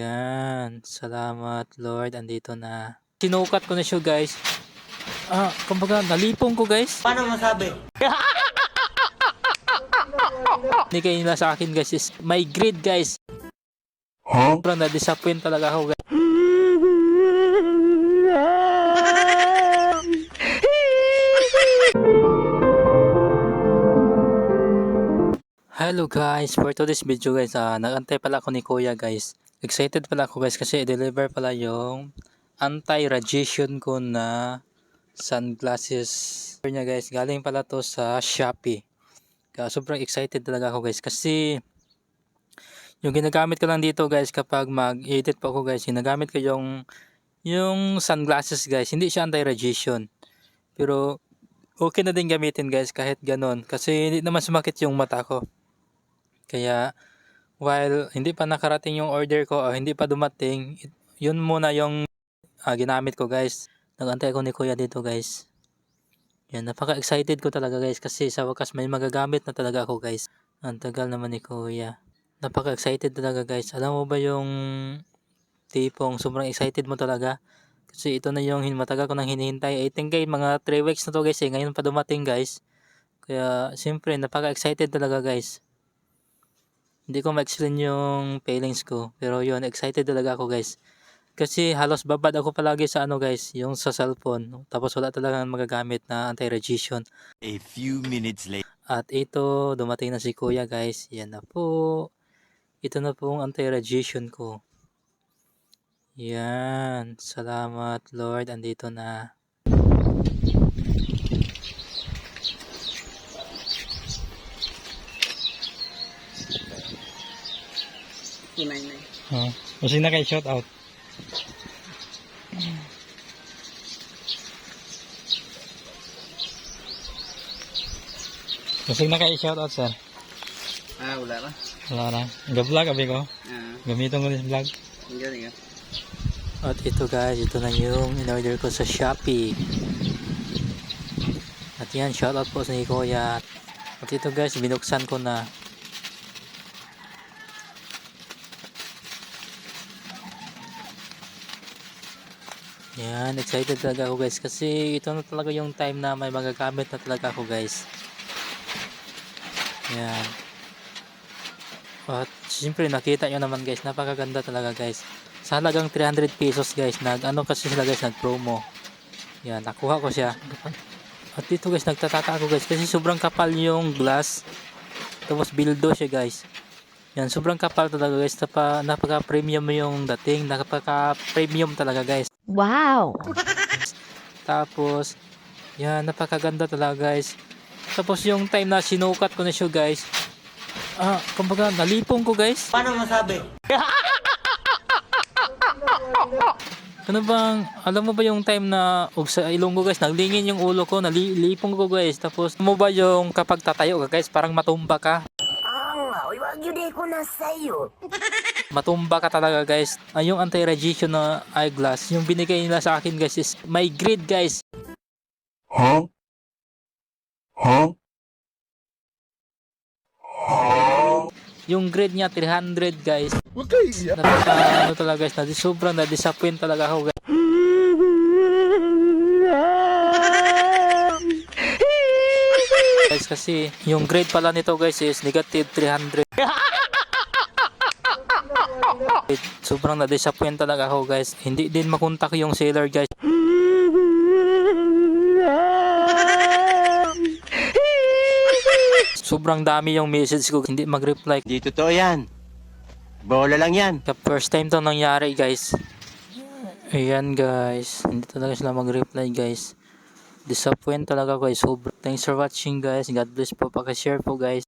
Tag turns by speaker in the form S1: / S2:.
S1: Yan, salamat Lord, andito na. Sinukat ko na siya guys. Kumbaga nalipong ko guys.
S2: Paano masabi?
S1: Hindi kayo nila sa akin guys is my grade guys. Sobrang na-disappoint talaga ako guys. Hello guys, for today's video guys, nag-antay pala ako ni Kuya guys. Excited pala ako guys kasi i-deliver pala yung anti-radiation ko na sunglasses niya guys. Galing pala to sa Shopee. Kaya sobrang excited talaga ako guys kasi yung ginagamit ko lang dito guys kapag mag-edit po ako guys, ginagamit ko yung sunglasses guys. Hindi siya anti-radiation. Pero okay na din gamitin guys kahit ganon kasi hindi naman sumakit yung mata ko. Kaya while hindi pa nakarating yung order ko o hindi pa dumating, yun muna yung ginamit ko guys. Nag-antay ako ni Kuya dito guys. Yan, napaka-excited ko talaga guys kasi sa wakas may magagamit na talaga ako guys. Ang tagal naman ni Kuya. Napaka-excited talaga guys. Alam mo ba yung tipong sobrang excited mo talaga? Kasi ito na yung matagal ko nang hinihintay. I think guys, mga 3 weeks na to guys eh. Ngayon pa dumating guys. Kaya siyempre napaka-excited talaga guys. Hindi ko ma-explain yung feelings ko. Pero yun, excited talaga ako guys. Kasi halos babad ako palagi sa guys, yung sa cellphone. Tapos wala talaga magagamit na anti-radiation.
S2: A few minutes later.
S1: At ito, dumating na si Kuya guys. Yan na po. Ito na po ang anti-radiation ko. Yan. Salamat Lord. Andito na. Kasi na kay shout out. Kasi na kay shout out sir.
S3: Wala na.
S1: Wala na. Ga-vlog abi ko. Gamiton ko this vlog.
S3: Hindi nga.
S1: At ito guys, ito na yung in-order ko sa Shopee. At yan, shout out po sa ni Kuya. At ito guys, binuksan ko na. Yan, excited talaga ako guys kasi ito na talaga yung time na may magagamit na talaga ako guys. Yan. At siyempre nakita nyo naman guys, napakaganda talaga guys. Sa halagang 300 pesos guys, kasi sila guys, nag-promo. Yan, nakuha ko siya. At dito guys, nagtataka ako guys kasi sobrang kapal yung glass. Tapos bildo siya guys. Yan, sobrang kapal talaga guys. Napaka-premium yung dating. Napaka-premium talaga guys.
S4: Wow!
S1: Tapos, yan, napakaganda talaga guys. Tapos yung time na sinukat ko na siya guys, kumbaga nalipong ko guys.
S2: Paano masabi?
S1: Ano bang, alam mo ba yung time na sa ilong ko guys, naglingin yung ulo ko, nalipong ko guys. Tapos, mo ba yung kapag tatayo ka guys, parang matumba ka? Matumba ka talaga guys. Yung anti-radiation na eyeglass, yung binigay nila sa akin guys is my grade guys. Yung grade niya 300 guys. Ano talaga guys, sobrang na-disappoint talaga ako guys. Guys kasi yung grade pala nito guys is negative 300. Sobrang na-disappoint talaga ako guys. Hindi din makontak yung seller guys. Sobrang dami yung message ko, hindi mag-reply.
S2: Di totoo yan. Bola lang yan.
S1: First time to nangyari guys. Ayan guys, hindi talaga sila mag-reply guys. Disappoint talaga guys. Sobrang. Thanks for watching guys. God bless po. Paka-share po guys.